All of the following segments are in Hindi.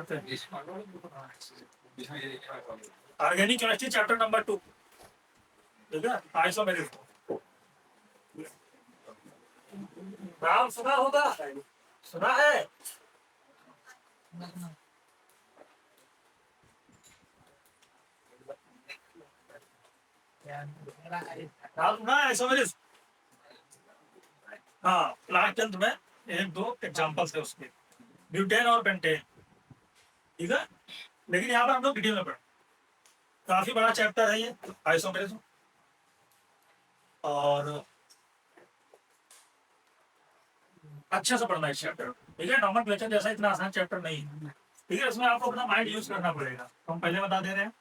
करते हैं। ऑर्गेनिक केमिस्ट्री चैप्टर नंबर 2, ठीक है, आइसोमेरिज्म। नाम सुना होगा, सुना है? नाम सुना है आइसोमेरिज्म? हाँ, प्लांट तंत्र में एक दो एग्जांपल्स है उसके, ब्यूटेन और पेंटेन, ठीक है। लेकिन यहाँ पर हम लोग डिटेल में पढ़ें, काफी बड़ा चैप्टर है ये आइसोमेरिज्म, और अच्छे से पढ़ना है इस चैप्टर, ठीक है। नॉमेनक्लेचर जैसा इतना आसान चैप्टर नहीं है, ठीक है। इसमें आपको अपना माइंड यूज करना पड़ेगा, तो हम पहले बता दे रहे हैं,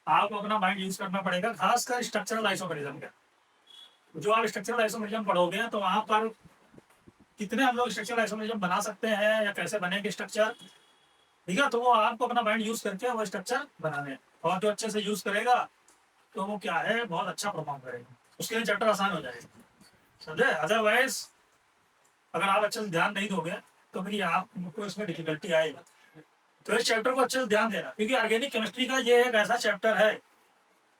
आपको अपना माइंड यूज करना पड़ेगा, खासकर स्ट्रक्चरल आइसोमेरिज्म का। जो आप स्ट्रक्चरल आइसोमेरिज्म पढ़ोगे तो वहां पर कितने हम लोग स्ट्रक्चरल आइसोमेरिज्म बना सकते हैं या कैसे बनेंगे स्ट्रक्चर, ठीक है। तो वो आपको अपना माइंड यूज करके वो स्ट्रक्चर बनाने हैं, और जो अच्छे से यूज करेगा तो वो क्या है, बहुत अच्छा परफॉर्म करेगा, उसके लिए चैप्टर आसान हो जाएगा, समझे। अदरवाइज अगर आप अच्छे से ध्यान नहीं दोगे तो फिर आपको इसमें डिफिकल्टी आएगा। तो इस चैप्टर को अच्छे से ध्यान देना, क्योंकि ऑर्गेनिक केमिस्ट्री का ये एक ऐसा चैप्टर है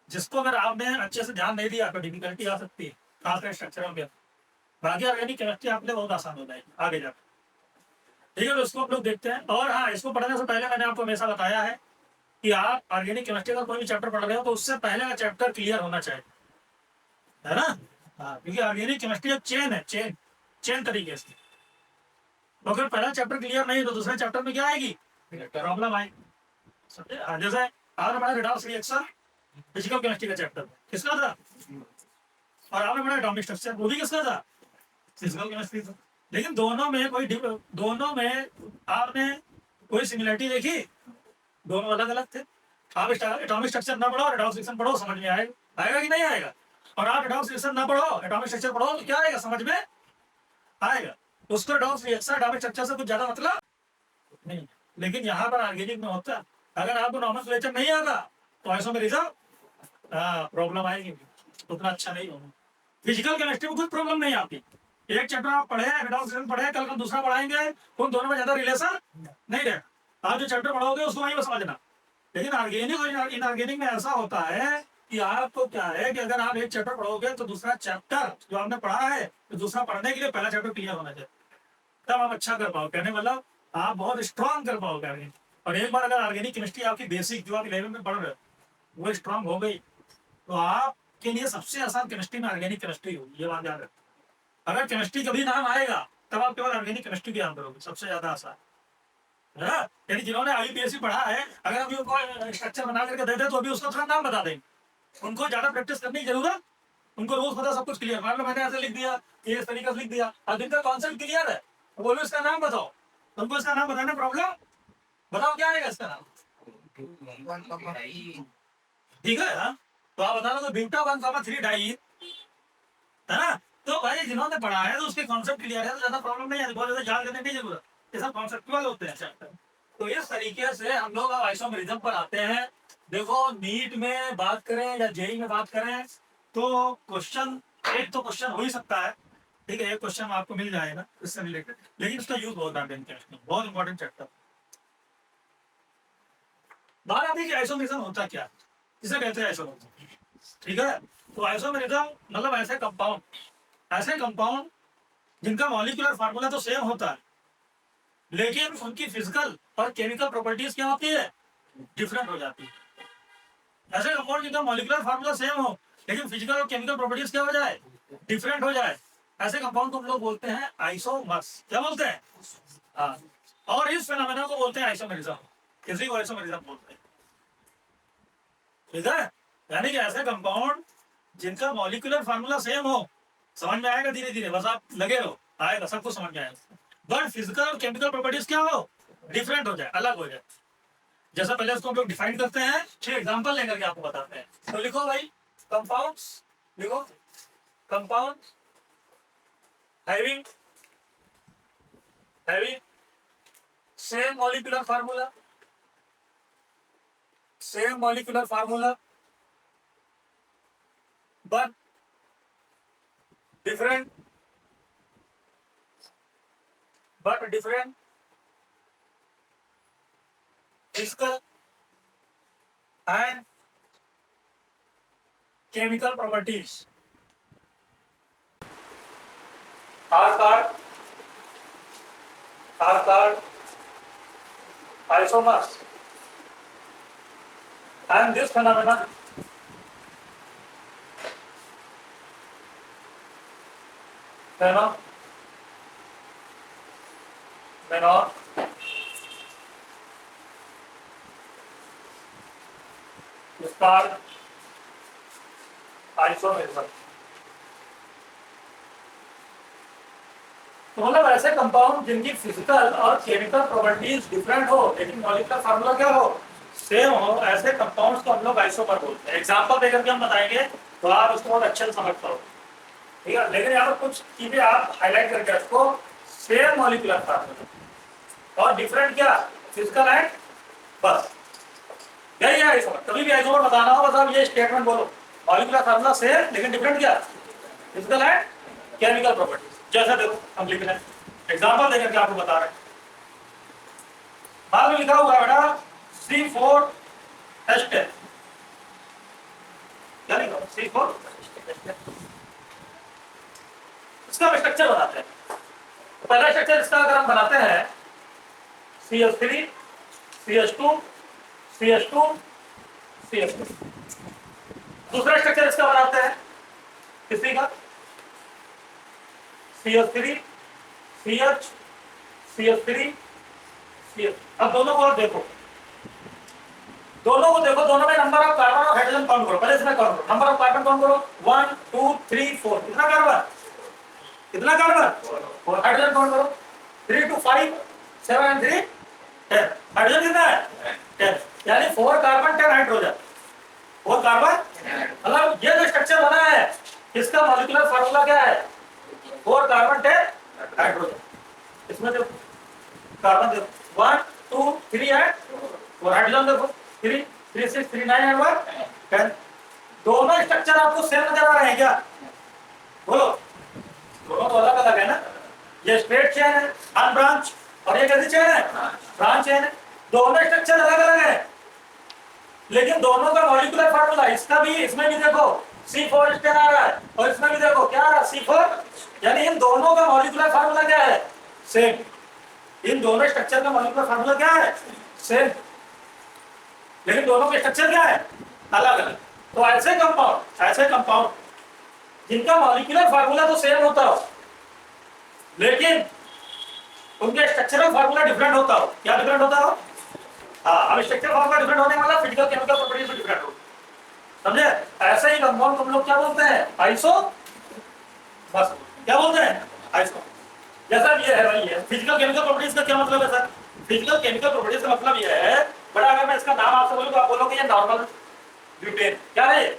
जिसको अगर आपने अच्छे से ध्यान नहीं दिया तो डिफिकल्टी आ सकती है, खासकर स्ट्रक्चरल में। बाकी ऑर्गेनिक केमिस्ट्री आपके लिए बहुत आसान हो जाएगी आगे जाकर, ठीक है। तो इसको आप लोग देखते हैं। और हाँ, इसको पढ़ने से पहले मैंने आपको हमेशा बताया है कि आप ऑर्गेनिक केमिस्ट्री का कोई भी चैप्टर पढ़ रहे हो तो उससे पहले का चैप्टर क्लियर होना चाहिए, है ना। हाँ, क्योंकि ऑर्गेनिक केमिस्ट्री एक चेन है, चेन चेन तरीके से। तो अगर पहला चैप्टर क्लियर नहीं तो दूसरे चैप्टर में क्या आएगी, प्रॉब्लम आएगी, समझे। जैसे आपने पढ़ा रिडॉक्स रिएक्शन फिजिकल केमिस्ट्री का चैप्टर, किसका था? और आपने पढ़ा एटॉमिक स्ट्रक्चर, वो भी किसका था? फिजिकल केमिस्ट्री था। लेकिन दोनों में आपने कोई सिमिलरिटी देखी? दोनों अलग अलग थे। आप एटॉमिक स्ट्रक्चर ना पढ़ो, रिडॉक्स रिएक्शन पढ़ो, समझ में आएगा, आएगा कि नहीं आएगा? और आप रिडॉक्स रिएक्शन ना पढ़ो, एटॉमिक स्ट्रक्चर पढ़ो, तो क्या आएगा, समझ में आएगा। उसको रिडॉक्स रिएक्शन एटॉमिक स्ट्रक्चर से कुछ ज्यादा मतलब नहीं। लेकिन यहाँ पर ऑर्गेनिक में होता, अगर आपको नॉमेनक्लेचर नहीं आता तो आइसोमेरिज्म प्रॉब्लम आएगी, उतना अच्छा नहीं होगा। फिजिकल केमिस्ट्री में कुछ प्रॉब्लम नहीं आती, एक चैप्टर आप पढ़े, रिडॉक्स रिएक्शन पढ़े, कल का दूसरा पढ़ाएंगे, उन दोनों में ज्यादा रिलेशन नहीं रहेगा। आप जो चैप्टर पढ़ोगे उसको वहीं पर समझना। लेकिन ऑर्गेनिक और इनऑर्गेनिक में ऐसा होता है कि आपको क्या है कि अगर आप एक चैप्टर पढ़ोगे तो दूसरा चैप्टर जो आपने पढ़ा है तो दूसरा पढ़ने के लिए पहला चैप्टर क्लियर होना चाहिए, तब आप अच्छा कर पाओ। कहने मतलब आप बहुत स्ट्रांग कर पाओगे ऑर्गेनिक। और एक बार अगर ऑर्गेनिक केमिस्ट्री आपकी बेसिक जो आप 11 में पढ़ रहे हो वो स्ट्रांग हो गई तो आपके लिए सबसे आसान केमिस्ट्री में ऑर्गेनिक केमिस्ट्री होगी, ये बात याद रखो। अगर केमिस्ट्री कभी नाम आएगा तब आप केवल ऑर्गेनिक केमिस्ट्री के याद करोगे, सबसे ज्यादा आसान है। यानी जिन्होंने आईपीएससी पढ़ा है, अगर अभी उनको स्ट्रक्चर बना करके दे दे तो अभी उसका थोड़ा नाम बता देंगे। उनको ज्यादा प्रैक्टिस करने की जरूरत, उनको रोज पता, सब कुछ क्लियर। मान लो मैंने ऐसे लिख दिया, ये इस तरीके से लिख दिया, अब जिनका कॉन्सेप्ट क्लियर है बोलो इसका नाम बताओ, तुमको इसका नाम बताने प्रॉब्लम, बताओ क्या आएगा इसका नाम, ठीक है। हाँ? तो आप बता दो ब्यूटा 1,3 डाई, है ना। तो भाई जिन्होंने पढ़ा है तो उसके कॉन्सेप्ट क्लियर है तो ज्यादा प्रॉब्लम नहीं है, बहुत ज्यादा याद करने की जरूरत, ये सब कॉन्सेप्चुअल होते हैं चैप्टर। तो इस तरीके से हम लोग आइसोमेरिज्म पर आते हैं। देखो नीट में बात करें या जेई में बात करें तो क्वेश्चन, एक तो क्वेश्चन हो ही सकता है, ठीक है, एक क्वेश्चन आपको मिल जाएगा इससे रिलेटेड, लेकिन उसका यूज बहुत बहुत इंपॉर्टेंट चैप्टर। बात आती है कि आइसोमेरिज्म होता क्या है, किसे कहते हैं आइसोमेरिज्म, ठीक है। तो आइसोमेरिज्म मतलब ऐसे कंपाउंड जिनका मॉलिक्यूलर फार्मूला तो सेम होता है लेकिन उनकी फिजिकल और केमिकल प्रॉपर्टीज क्या होती है, डिफरेंट हो जाती है। ऐसे कंपाउंड जिनका मॉलिक्यूलर फार्मूला सेम हो लेकिन फिजिकल और केमिकल प्रॉपर्टीज क्या हो जाए, डिफरेंट हो जाए, ऐसे कंपाउंड को हम लोग बोलते हैं आइसोमर्स। क्या बोलते हैं? हाँ। और इस फिनोमेना को बोलते हैं आइसोमेरिज्म, किसी को आइसोमेरिज्म बोलते हैं, ठीक है। यानी कि ऐसे कंपाउंड जिनका मॉलिक्यूलर फार्मूला सेम हो, समझ में आएगा धीरे धीरे, बस आप लगे रहो, आएगा, सबको समझ में आएगा। बट फिजिकल और केमिकल प्रॉपर्टीज क्या हो, डिफरेंट हो जाए, अलग हो जाए। जैसा पहले उसको हम लोग डिफाइन करते हैं, 6 एग्जांपल लेकर के आपको बताते हैं। तो लिखो भाई, कंपाउंड्स, लिखो compound having having same molecular formula, same molecular formula but different physical and chemical properties are called isomers, and this phenomenon phenomenon is called isomerism. तो मतलब ऐसे कंपाउंड जिनकी फिजिकल और केमिकल प्रॉपर्टीज डिफरेंट हो लेकिन मॉलिक्यूलर फार्मूला क्या हो, सेम हो, ऐसे कंपाउंड्स को हम लोग आइसोमर बोलते हैं। एग्जांपल देकर के हम बताएंगे तो आप उसको बहुत अच्छे से समझ पाओगे, ठीक है। लेकिन यहाँ पर कुछ चीजें आप हाईलाइट करके रखो, सेम मॉलिक्यूलर फार्मूला और डिफरेंट क्या, फिजिकल एंड, बस यही है आइसोमर। कभी भी आइसोमर बताना हो बस आप ये स्टेटमेंट बोलो, मॉलिक्यूलर फार्मूला सेम लेकिन डिफरेंट क्या, फिजिकल एंड केमिकल प्रॉपर्टीज। जैसा देखो हम लिख रहे हैं, एग्जांपल देकर के आपको बता रहे हैं। बाद में लिखा हुआ है बेटा C4H10, क्या लिखा C4H10, इसका स्ट्रक्चर बनाते हैं। पहला स्ट्रक्चर इसका अगर हम बनाते हैं CH3 CH2 CH2 CH2। दूसरा स्ट्रक्चर इसका बनाते हैं किसी का CH3 CH CH3 CH। अब दोनों को देखो, दोनों में नंबर ऑफ कार्बन और हाइड्रोजन काउंट करो। पहले इसमें काउंट करो, नंबर ऑफ कार्बन काउंट करो, 1 2 3 4, कितना कार्बन, कितना कार्बन, और हाइड्रोजन काउंट करो, 3 2 5 7 and 3 10, हाइड्रोजन कितना है 10, यानी 4 कार्बन 10 हाइड्रोजन, 4 कार्बन। मतलब ये जो स्ट्रक्चर बना है इसका मॉलिक्यूलर फार्मूला क्या है, 4 कार्बन 10 हाइड्रोजन। इसमें देखो कार्बन देखो 1 2 3 एंड 4, हाइड्रोजन देखो 3 3 6 3 9 एंड 1 10। दोनों स्ट्रक्चर आपको सेम नजर आ रहे हैं क्या, बोलो, दोनों तो अलग अलग है ना। ये स्ट्रेट चेन है अनब्रांच और ये कैसी चेन है, ब्रांच चेन है। दोनों स्ट्रक्चर अलग अलग है लेकिन दोनों का मॉलिक्यूलर फार्मूला, इसका भी इसमें भी देखो C4H10 आ रहा है और इसमें भी देखो क्या आ रहा है C4, यानी इन दोनों का मॉलिक्यूलर फार्मूला क्या है, सेम। इन दोनों स्ट्रक्चर का मॉलिक्यूलर फार्मूला क्या है, सेम, लेकिन दोनों के स्ट्रक्चर क्या है, अलग अलग। तो ऐसे कंपाउंड जिनका मॉलिक्यूलर फार्मूला तो सेम होता हो लेकिन उनके स्ट्रक्चरल फार्मूला डिफरेंट होता हो, क्या डिफरेंट होता हो, हाँ। अब स्ट्रक्चरल फार्मूला डिफरेंट होने वाला फिजिकल केमिकल प्रॉपर्टीज भी डिफरेंट हो, समझे। ऐसे ही कंपाउंड हम लोग क्या बोलते हैं, आइसो, बस क्या बोलते हैं, आइसो। जैसा ये है भाई, ये फिजिकल केमिकल प्रॉपर्टीज का क्या मतलब है सर, फिजिकल केमिकल प्रॉपर्टीज का मतलब ये है बड़ा, अगर मैं इसका नाम आपसे बोलूं तो आप बोलोगे ये नॉर्मल ब्यूटेन, क्या है ये,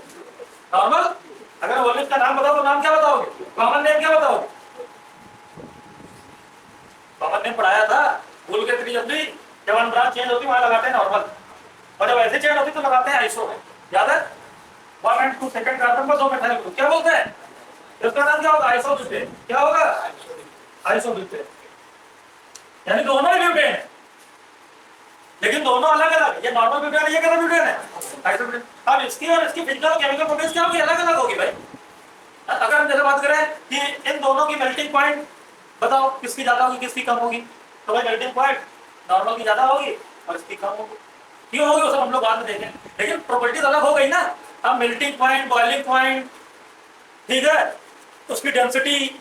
नॉर्मल। अगर बोले इसका नाम बताओ तो नाम क्या बताओगे, कॉमन नेम क्या बताओगे, कॉमन नेम पढ़ाया था भूल के त्रिज्या, जब वन ब्रांच चेंज होती वहां लगाते हैं नॉर्मल, और जब ऐसे चेंज होती तो लगाते हैं आइसो। याद है, 1 and 2 सेकंड कार्बन पर 2 मेथाइल ग्रुप, क्या बोलते हैं, इसका नाम क्या होगा, आइसोब्यूटेन। क्या होगा, आइसोब्यूटेन। यानी दोनों ही ब्यूटेन है लेकिन दोनों अलग अलग, ये नॉर्मल ब्यूटेन है, ये कैसा ब्यूटेन है, आइसोब्यूटेन। अब इसकी और इसकी फिजिकल केमिकल प्रॉपर्टीज क्या होगी, अलग अलग होगी भाई। अगर हम जैसे बात करें कि इन दोनों की मेल्टिंग पॉइंट बताओ किसकी ज्यादा होगी किसकी कम होगी, तो भाई मेल्टिंग पॉइंट नॉर्मल की ज्यादा होगी और इसकी कम होगी। क्यों होगी वो सब हम लोग बाद में देखें, लेकिन प्रॉपर्टीज अलग हो गई ना। अब मेल्टिंग पॉइंट, बॉइलिंग पॉइंट, ठीक है, उसकी डेंसिटी,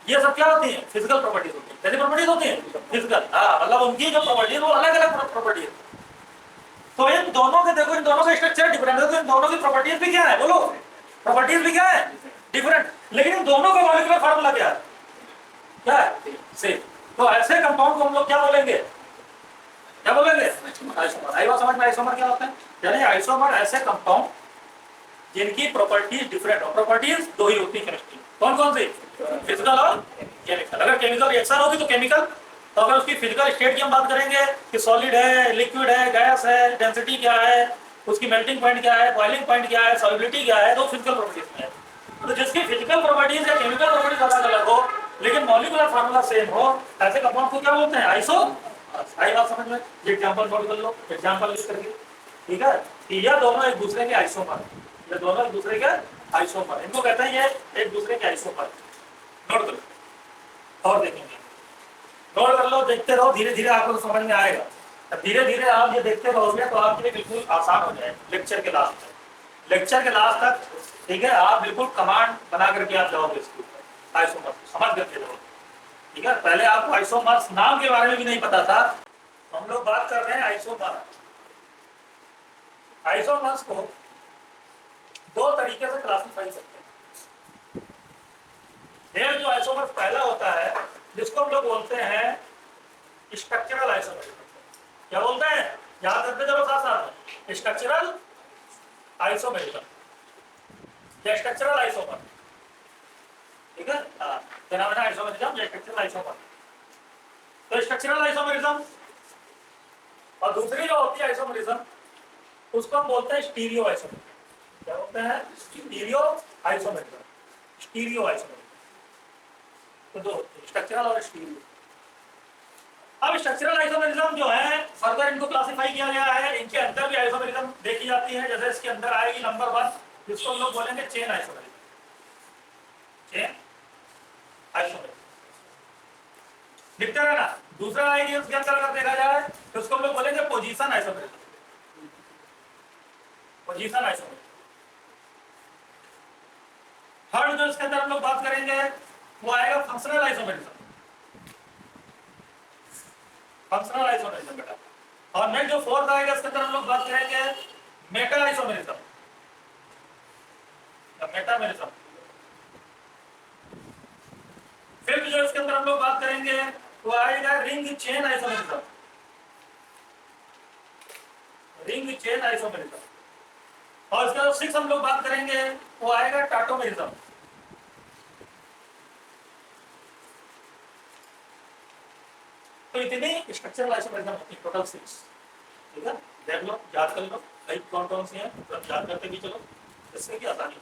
ये सब क्या होती है, फिजिकल प्रॉपर्टीज होती है। कैसी प्रॉपर्टीज होती है, फिजिकल, हाँ, मतलब उनकी जो प्रॉपर्टीज वो अलग अलग प्रॉपर्टीज। तो इन दोनों के देखो, इन दोनों का स्ट्रक्चर डिफरेंट है तो इन दोनों की प्रॉपर्टीज भी क्या है, बोलो, प्रॉपर्टीज भी क्या है, डिफरेंट, लेकिन इन दोनों का मॉलिक्यूलर फार्मूला क्या है, क्या है, सेम। तो ऐसे कंपाउंड को हम लोग क्या बोलेंगे, क्या बोलेंगे, आइसोमर। आई बात समझ में, आइसोमर क्या होता है, यानी आइसोमर ऐसे कंपाउंड जिनकी प्रॉपर्टीज डिफरेंट हो। प्रॉपर्टीज दो ही होती है केमिस्ट्री, कौन कौन सी, फिजिकल और केमिकल। अगर केमिकल रिएक्शन होगी तो केमिकल, तो अगर उसकी फिजिकल स्टेट की हम बात करेंगे कि सॉलिड है, लिक्विड है, गैस है, डेंसिटी क्या है, उसकी मेल्टिंग पॉइंट क्या है, बॉइलिंग पॉइंट क्या है, सॉलिबिलिटी क्या है, तो फिजिकल प्रॉपर्टीज में है। तो जिसकी फिजिकल प्रॉपर्टीज या केमिकल प्रॉपर्टीज अलग अलग हो लेकिन मॉलिक्यूलर फार्मूला सेम हो, ऐसे कंपाउंड को क्या बोलते हैं, आइसो, आई बात समझ में? ये एग्जांपल नोट कर लो, एग्जांपल यूज करके, ठीक है? कि ये दोनों एक दूसरे के आइसोमर, ये दोनों एक दूसरे के आइसोमर, इनको कहते हैं ये एक दूसरे के आइसोमर। नोट कर लो और देखेंगे, नोट कर लो, देखते रहो, धीरे धीरे आपको समझ में आएगा। धीरे धीरे आप ये देखते रहोगे तो आपके लिए बिल्कुल आसान हो जाएगा लेक्चर के लास्ट तक। लेक्चर के लास्ट तक, ठीक है, आप बिल्कुल कमांड बना करके आप जाओगे इसके ऊपर, आइसोमर समझ करके जाओगे, ठीक है? पहले आपको आइसोमर्स नाम के बारे में भी नहीं पता था, हम लोग बात कर रहे हैं आइसोमर। आइसोमर्स को दो तरीके से क्लासिफाई करते हैं। एक जो आइसोमर पहला होता है जिसको हम लोग बोलते हैं स्ट्रक्चरल आइसोमर। क्या बोलते हैं? याद रखते चलो साथ साथ, स्ट्रक्चरल आइसोमेरिज्म या स्ट्रक्चरल आइसोमर, ठीक है? फिनोमेना आइसोमेरिज्म या स्ट्रक्चरल आइसोमर। तो स्ट्रक्चरल आइसोमेरिज्म और दूसरी जो होती है आइसोमेरिज्म उसको हम बोलते हैं स्टीरियो आइसोमेरिज्म। क्या बोलते हैं? Stereo isomerism, stereo isomerism. तो दो, स्ट्रक्चरल और स्टीरियो। अब स्ट्रक्चरल आइसोमेरिज्म जो है फर्दर इनको क्लासिफाई किया गया है, इनके अंदर भी आइसोमेरिज्म देखी जाती है। जैसे इसके अंदर आएगी नंबर 1 जिसको हम लोग बोलेंगे चेन आइसोमेरिज्म, चेन आइसोमेरिज्म दिखता है ना। दूसरा आएगी उसके अंदर अगर देखा जाए तो उसको हम लोग बोलेंगे position isomerism, position isomerism. Third जो इसके अंदर हम लोग बात करेंगे वो आएगा फंक्शनल आइसोमेरिज्म, फंक्शनल आइसोमेरिज्म बेटा। और नेक्स्ट जो फोर्थ आएगा इसके अंदर हम लोग बात करेंगे मेटा आइसोमेरिज्म, मेटामेरिज्म। फिर जो इसके अंदर हम लोग बात करेंगे वो आएगा ring chain isomerism, ring chain isomerism. और इसका 6 हम लोग बात करेंगे वो आएगा टाटोमेरिज्म। तो इतनी स्ट्रक्चरल आइसोमेरिज्म होती है, टोटल 6, ठीक है? देख लो, याद कर लो भाई कौन कौन सी है, सब याद करते भी चलो, इससे की आसानी हो।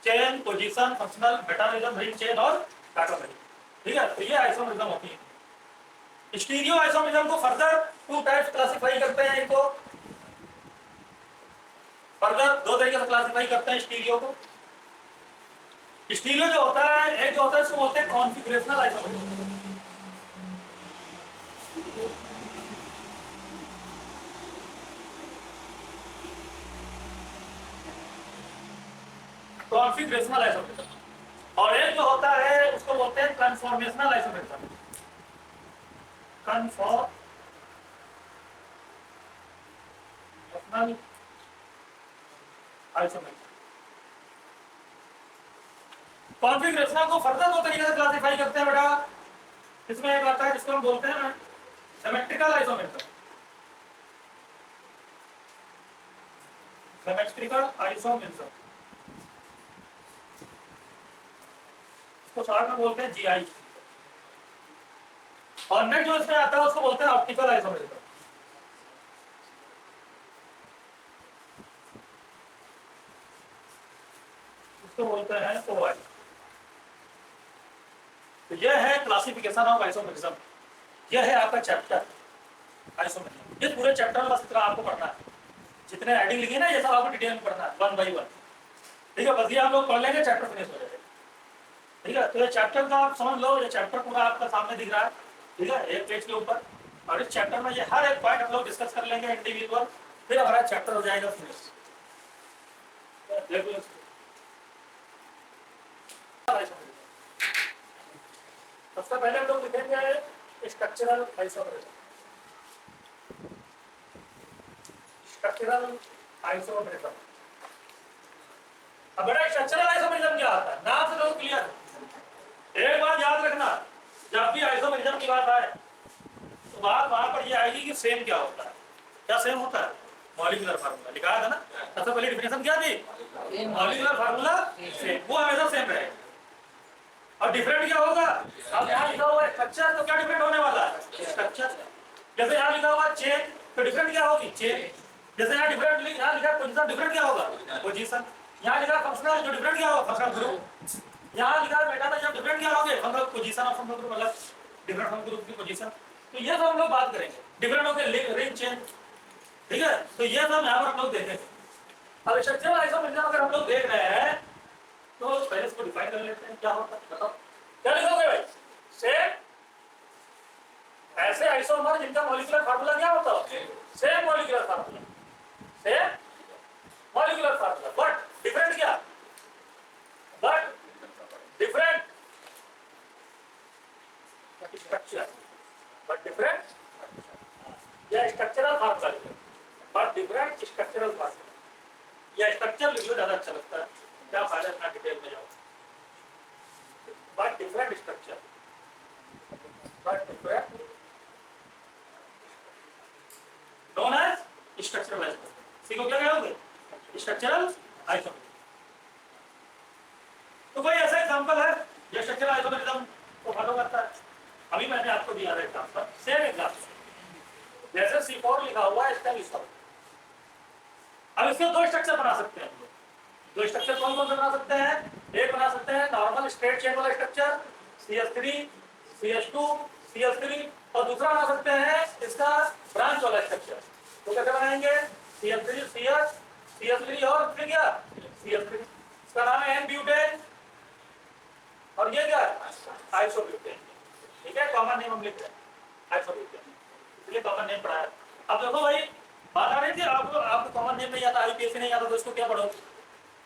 Chain, position, functional, metamerism, ring chain और टाटोमेरिज्म, ठीक है? तो ये आइसोमेरिज्म होती है। स्टीरियो आइसोमेरिज्म को फर्दर 2 टाइप्स क्लासिफाई करते हैं, इनको फर्दर 2 तरीके से क्लासिफाई करते हैं स्टीरियो को। स्टीरियो जो होता है, एक जो होता है उसको बोलते हैं कॉन्फिगरेशनल आइसोमेरिज्म। Configurational isomerism. और एक जो होता है उसको बोलते हैं conformational isomerism, conformational isomerism. Configurational को फर्दर 2 तरीके से क्लासिफाई करते हैं बेटा। इसमें एक आता है जिसको हम बोलते हैं सिमेट्रिकल आइसोमेरिज्म, सिमेट्रिकल आइसोमेरिज्म, इसको शॉर्ट में बोलते हैं जीआई। और नेक्स्ट जो इसमें आता है उसको बोलते हैं ऑप्टिकल आइसोमेरिज्म, इसको बोलते हैं ओआई। तो यह है क्लासिफिकेशन ऑफ आइसोमेरिज्म, यह है आपका चैप्टर आइसोमेरिज्म। ये पूरे चैप्टर में बस इतना आपको पढ़ना है, जितने हेडिंग लिखी ना ये सब आपको डिटेल में पढ़ना है 1 बाय 1, ठीक है? बस ये आप लोग पढ़ लेंगे, चैप्टर फिनिश हो जाएगा, ठीक है? तो ये चैप्टर का आप समझ लो, ये चैप्टर पूरा आपका सामने दिख रहा है, ठीक है, एक पेज के ऊपर। और इस चैप्टर में ये हर एक पॉइंट हम लोग डिस्कस कर लेंगे इंडिविजुअल, फिर हमारा चैप्टर हो जाएगा फिनिश। सबसे पहले हम लोग लिखेंगे स्ट्रक्चरल आइसोमेरिज्म, स्ट्रक्चरल आइसोमेरिज्म। अब बेटा स्ट्रक्चरल आइसोमेरिज्म क्या होता है, नाम से लोग क्लियर। एक बात याद रखना, जब भी आइसोमेरिज्म की बात आए तो बात वहां पर ये आएगी कि सेम क्या होता है। क्या सेम होता है? मॉलिक्यूलर फार्मूला लिखा था ना, सबसे पहले डिफिनेशन क्या थी? मॉलिक्यूलर फार्मूला सेम, वो हमेशा सेम रहेगा। और डिफरेंट क्या होगा? अब यहाँ लिखा हुआ है स्ट्रक्चर, तो क्या डिफरेंट होने वाला है? स्ट्रक्चर। जैसे यहाँ लिखा हुआ चेन, तो डिफरेंट क्या होगी? चेन। जैसे यहाँ डिफरेंट, यहाँ लिखा पोजीशन, डिफरेंट क्या होगा? पोजीशन। यहाँ लिखा फंक्शनल, जो डिफरेंट क्या होगा? Functional group. यहाँ लिखा मेटा में जब डिफरेंट क्या होंगे? फंक्शनल पोजीशन और फंक्शनल ग्रुप अलग, डिफरेंट फंक्शनल ग्रुप की पोजीशन। तो ये सब हम लोग बात करेंगे, डिफरेंट होकर रिंग चेन, ठीक है। तो ये सब यहाँ पर हम लोग देखेंगे। अब स्ट्रक्चरल आइसोमेरिज्म अगर हम लोग देख रहे हैं तो पहले इसको डिफाइन कर लेते हैं क्या होता है, बताओ क्या लिखोगे भाई। सेम ऐसे आइसोमर जिनका मॉलिक्यूलर फार्मूला क्या होता है, same molecular formula, same molecular formula, but different क्या, but different structure, but different या structural formula, but different structural formula, या स्ट्रक्चर लिख लो ज्यादा अच्छा लगता है, क्या फायदा इतना डिटेल में जाओ। But different structure, but different known as structural isomerism. सीखो क्या कहोगे, स्ट्रक्चरल आइसोमेरिज्म। तो कोई ऐसा एग्जांपल है जो स्ट्रक्चरल आइसोमेरिज्म को फॉलो करता है। अभी मैंने आपको दिया है एग्जांपल, सेम एग्जांपल, जैसे C4 लिखा हुआ है इसका लिखा। अब इसके दो स्ट्रक्चर बना सकते हैं हम लोग। दो स्ट्रक्चर कौन कौन से बना सकते हैं, एक बना सकते हैं नॉर्मल स्ट्रेट चेन वाला स्ट्रक्चर CH3 CH2 CH3, और दूसरा बना सकते हैं इसका ब्रांच वाला स्ट्रक्चर। तो कैसे बनाएंगे, CH3 CH CH3 और फिर क्या CH3, इसका नाम है N-ब्यूटेन, और ये क्या आइसोब्यूटेन, ठीक है। कॉमन नेम हम लिख रहे हैं आइसोब्यूटेन, इसलिए कॉमन नेम पढ़ा है। अब देखो भाई बात आ रही थी आपको कॉमन नेम नहीं आता, IUPAC नहीं आता, तो इसको क्या पढ़ोगे,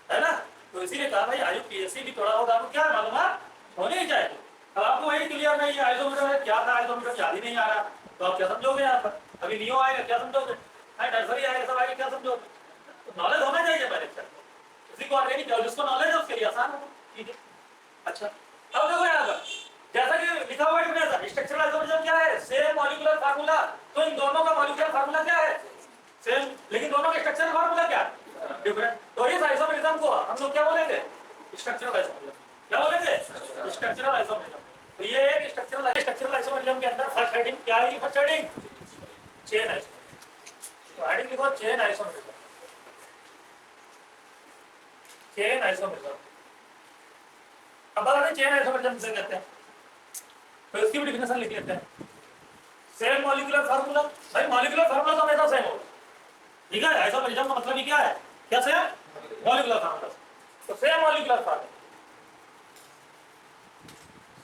है ना। तो इसीलिए कहा भाई IUPAC भी थोड़ा होगा, आपको क्या मालूमात होनी ही चाहिए। अब आपको वही क्लियर नहीं है आइसोमीटर क्या था, आइसोमीटर याद ही नहीं आ रहा, तो आप क्या समझोगे यहाँ पर। अभी नियो आएगा क्या समझोगे, नर्सरी आएगा सब आएगा क्या समझोगे। तो नॉलेज होना चाहिए पहले से, किसी को ऑर्गेनिक जिसको नॉलेज है उसके लिए आसान होगा, ठीक है। अच्छा अब देखो यहाँ पर जैसा कि लिखा हुआ है स्ट्रक्चरल आइसोमेरिज्म क्या है, सेम मॉलिक्यूलर फार्मूला। तो इन दोनों का मॉलिक्यूलर फार्मूला क्या है, सेम, लेकिन दोनों के स्ट्रक्चरल फार्मूला क्या डिफरेंट। तो इस आइसोमेरिज्म को हम लोग क्या बोलेंगे, स्ट्रक्चरल आइसोमेरिज्म। क्या बोलेंगे, स्ट्रक्चरल आइसोमेरिज्म। तो ये एक स्ट्रक्चरल आइसोमेरिज्म के अंदर फर्स्ट हेडिंग क्या है, फर्स्ट हेडिंग चेन आइसोमेरिज्म। तो हेडिंग लिखो चेन आइसोमेरिज्म, चेन आइसोमेरिज्म। अब बता दें चेन आइसोमेरिज्म किसे कहते हैं, तो इसकी भी डेफिनेशन लिख लेते हैं। सेम मॉलिक्यूलर फार्मूला, भाई मॉलिक्यूलर फार्मूला तो हमेशा सेम होगा, ठीक है। आइसोमेरिज्म का मतलब ही क्या है, क्या सेम मॉलिक्यूलर फार्मूला। तो same molecular formula,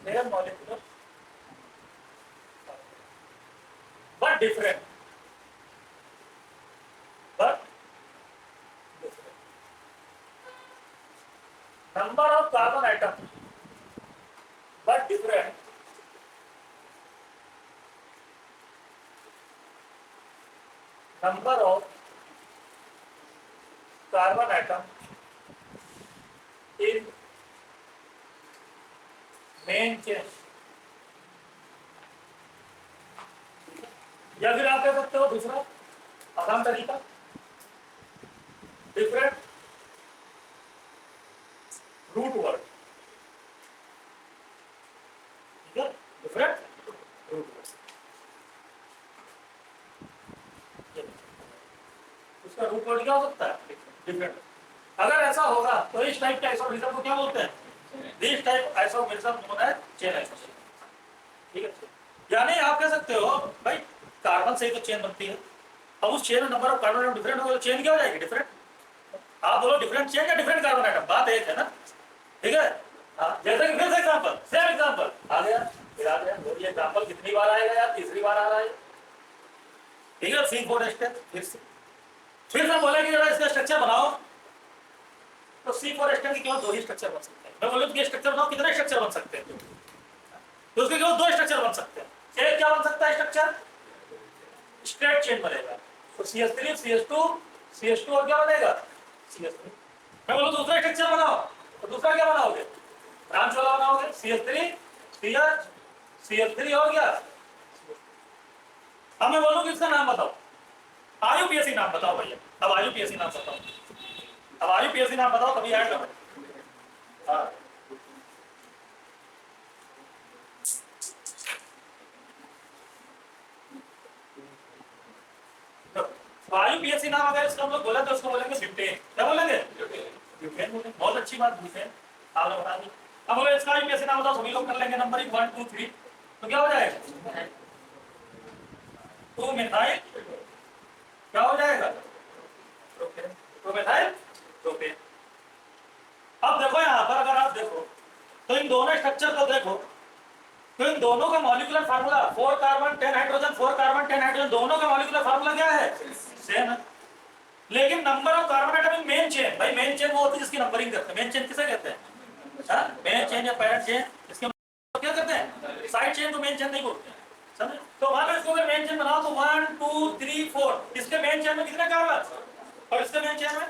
same molecular but different, but number of carbon atom but different, number of carbon atom in main chain। या फिर आप कह सकते हो दूसरा आसान तरीका, डिफरेंट रूट वर्ड, ठीक है, डिफरेंट रूट वर्ड। उसका रूट वर्ड क्या हो सकता है, डिफरेंट। अगर ऐसा होगा तो इस टाइप के आइसोमेरिज्म को क्या बोलते हैं, this type isomerism known as chain isomerism, ठीक है। यानी आप कह सकते हो भाई कार्बन से ही तो चेन बनती है, अब उस चेन में number of carbon atom different होगा तो चेन क्या हो जाएगी, डिफरेंट। आप बोलो डिफरेंट चेन या डिफरेंट कार्बन एटम, बात एक है ना, ठीक है। हाँ जैसे कि फिर से एग्जांपल, सेम एग्जांपल आ गया, फिर आ गया। ये एग्जांपल कितनी बार आएगा यार, तीसरी बार आ रहा है, ठीक है। C4 स्टेप फिर हम बोले कि जरा इसका स्ट्रक्चर बनाओ, तो C4 स्टेप के केवल दो ही स्ट्रक्चर बन सकते हैं। मैं बोलूं कि स्ट्रक्चर बनाओ, कितने स्ट्रक्चर बन सकते हैं, तो उसके केवल दो स्ट्रक्चर बन सकते हैं। एक क्या बन सकता है स्ट्रक्चर, स्ट्रेट चेन बनेगा, तो CH3 CH2 CH2 और क्या बनेगा CH3। मैं बोलूं दूसरा स्ट्रक्चर बनाओ, तो दूसरा क्या बनाओगे, ब्रांच वाला बनाओगे, CH3 CH CH3 और क्या। अब मैं बोलूं कि इसका नाम बताओ, IUPAC नाम बताओ भैया। अब IUPAC नाम बताओ, अब IUPAC नाम बताओ तभी ऐड करो। हाँ IUPAC नाम अगर इसका हम लोग बोला तो उसको बोलेंगे ब्यूटेन। क्या बोलेंगे, ब्यूटेन बोलेंगे। बहुत अच्छी बात ब्यूटेन आपने बता दी। अब बोले इसका IUPAC नाम बताओ, सभी लोग कर लेंगे नंबरिंग 1 2 3, तो क्या हो जाएगा टू मिथाइल क्या हो जाएगा, प्रोपेन, टू मिथाइल प्रोपेन। अब देखो यहाँ पर अगर आप देखो तो इन दोनों स्ट्रक्चर को देखो तो इन दोनों का molecular formula 4 carbon 10 hydrogen 4 carbon 10 hydrogen, दोनों का मॉलिक्यूलर फार्मूला क्या है, सेम है। लेकिन number of carbon atom in main chain, भाई मेन चेन वो होती है जिसकी नंबरिंग करते हैं। मेन चेन किसे कहते हैं, मेन चेन या पैरेंट चेन, इसके क्या करते हैं, साइड चेन को मेन चेन नहीं बोलते हैं, समझे। तो मान लो इसको अगर मेन चेन बनाओ तो 1 2 3 4, इसके मेन चेन में कितने कार्बन और इसके मेन चेन में,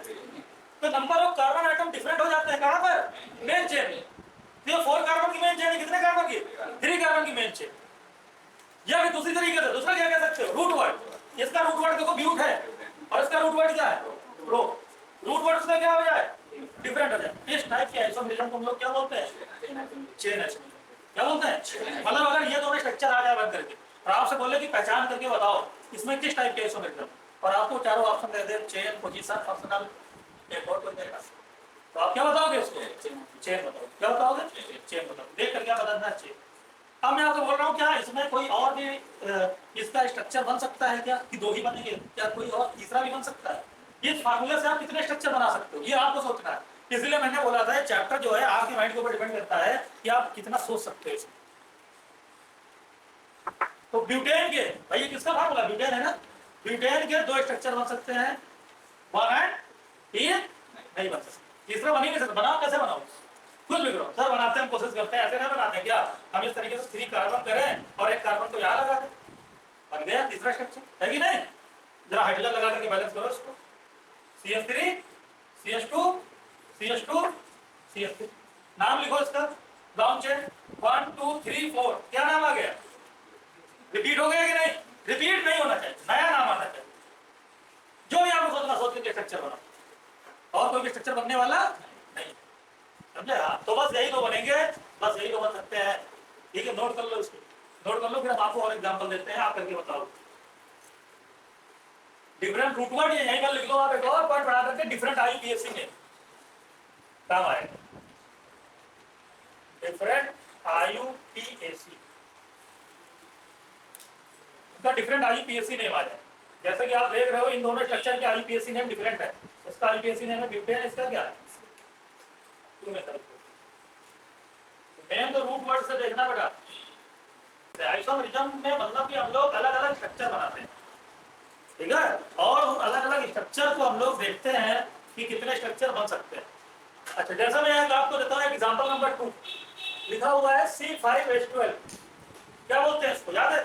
तो number of carbon atom different हो जाते हैं कहां पर, मेन चेन में। तो 4 कार्बन की मेन चेन है, कितने कार्बन की, 3 कार्बन की मेन चेन। या फिर दूसरी तरीके से दूसरा क्या कह सकते हो, रूट वर्ड, इसका रूट वर्ड देखो ब्यूट है और इसका रूट वर्ड क्या है, रो। रूट वर्ड से क्या हो जाए, डिफरेंट हो जाए। इस टाइप के आइसोमरिज्म को हम लोग क्या बोलते हैं, चेन आइसोमरिज्म, क्या बोलते हैं। मतलब अगर ये दोनों स्ट्रक्चर आ जाए बन करके और आपसे बोले कि पहचान करके बताओ इसमें किस टाइप के आइसोमरिज्म, और आपको चारों ऑप्शन दे दे, चेन, पोजीशन, फंक्शनल, एक और कोई देगा, तो आप क्या बताओगे उसको, चेन बताओ। क्या बताओगे, चेन बताओ। देख कर क्या बताना चेन। अब मैं आपको बोल रहा हूँ क्या इसमें कोई और भी इसका स्ट्रक्चर बन सकता है क्या, कि दो ही बनेंगे, क्या कोई और तीसरा भी बन सकता है। इस फार्मूले से आप कितने स्ट्रक्चर बना सकते हो ये आपको सोचना है। इसलिए मैंने बोला था चैप्टर जो है आपके माइंड के ऊपर डिपेंड करता है कि आप कितना सोच सकते हो इसमें। तो ब्यूटेन के, भाई ये किसका फार्मूला, ब्यूटेन है ना, ब्यूटेन के दो स्ट्रक्चर बन सकते हैं, वन एंड तीन नहीं बन सकते, तीसरा बन ही नहीं सकता। बनाओ, कैसे बनाओ, कुछ भी करो सर, बनाते हैं, कोशिश करते हैं, ऐसे नहीं बनाते क्या हम इस तरीके से 3 कार्बन करें और एक कार्बन को यहाँ लगा दें, बन गया तीसरा स्ट्रक्चर, है कि नहीं। जरा हाइड्रोजन लगा करके बैलेंस करो इसको, CH3 CH2 CH2 CH3, नाम लिखो इसका, डाउन चेन 1 2 3 4, क्या नाम आ गया, रिपीट हो गया कि नहीं, रिपीट नहीं होना चाहिए, नया नाम आना चाहिए। जो भी आपको सोचना सोच के स्ट्रक्चर बनाओ, और कोई भी स्ट्रक्चर बनने वाला नहीं, समझे। हाँ, तो बस यही दो बनेंगे, बस यही दो बन सकते हैं, ठीक है। नोट कर लो इसको, नोट कर लो, फिर हम आपको और एग्जांपल देते हैं, आप करके बताओ। डिफरेंट रूट वर्ड यहीं पर लिख लो आप, एक और पॉइंट बना करके, डिफरेंट IUPAC में काम आएगा, डिफरेंट IUPAC इसका डिफरेंट IUPAC नेम आ जाए। जैसे कि आप देख रहे हो इन दोनों स्ट्रक्चर के IUPAC नेम डिफरेंट है, इसका IUPAC नेम है ब्यूटेन, इसका क्या है, मेन तो रूट वर्ड से देखना बेटा। आइसोमरिज्म में मतलब कि हम लोग अलग अलग स्ट्रक्चर बनाते हैं, ठीक है, और उन अलग अलग स्ट्रक्चर को हम लोग देखते हैं कि कितने स्ट्रक्चर बन सकते हैं। अच्छा, जैसा मैं आपको देता हूँ एग्जांपल नंबर 2, लिखा हुआ है C5H12, क्या बोलते हैं इसको, याद है,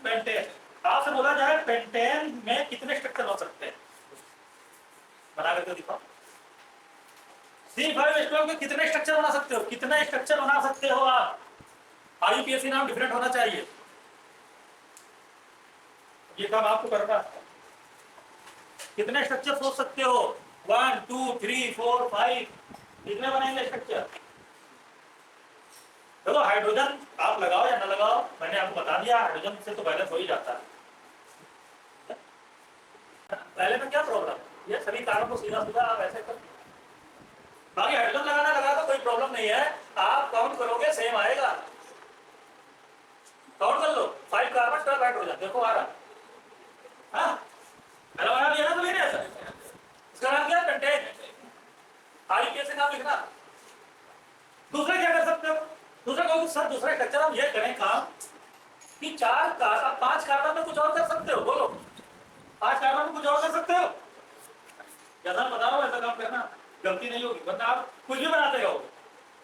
पेंटेन। आपसे बोला जाए पेंटेन में कितने स्ट्रक्चर बन सकते हैं, बना करके दिखाओ। C5H12 में कितने स्ट्रक्चर बना सकते हो, कितने स्ट्रक्चर बना सकते हो आप, IUPAC नाम डिफरेंट होना चाहिए, ये काम आपको करना है। कितने स्ट्रक्चर सोच सकते हो, 1 2 3 4 5, कितने बनेंगे स्ट्रक्चर। देखो हाइड्रोजन आप लगाओ या ना लगाओ, मैंने आपको बता दिया हाइड्रोजन से तो बैलेंस हो ही जाता है। पहले में क्या प्रॉब्लम, ये सभी कार्बन को सीधा सीधा आप ऐसे कर, बाकी हाइड्रोजन लगाना लगा तो कोई प्रॉब्लम नहीं है, आप काउंट करोगे सेम आएगा। काउंट कर लो, 5 कार्बन 12 हाइड्रोजन, देखो आ रहा, हाँ बना दिया ना, तो नहीं ऐसा, इसका नाम क्या है, पेंटेन, IUPAC नाम लिखना। दूसरा क्या कर सकते हो, दूसरा कहोगे सर दूसरा स्ट्रक्चर हम ये करें काम कि 5 कार्बन में कुछ और कर सकते हो, बोलो 5 कार्बन में कुछ और कर सकते हो, जैसा बता रहा हूँ ऐसा काम करना, गलती नहीं होगी, वरना आप कुछ भी बनाते रहो।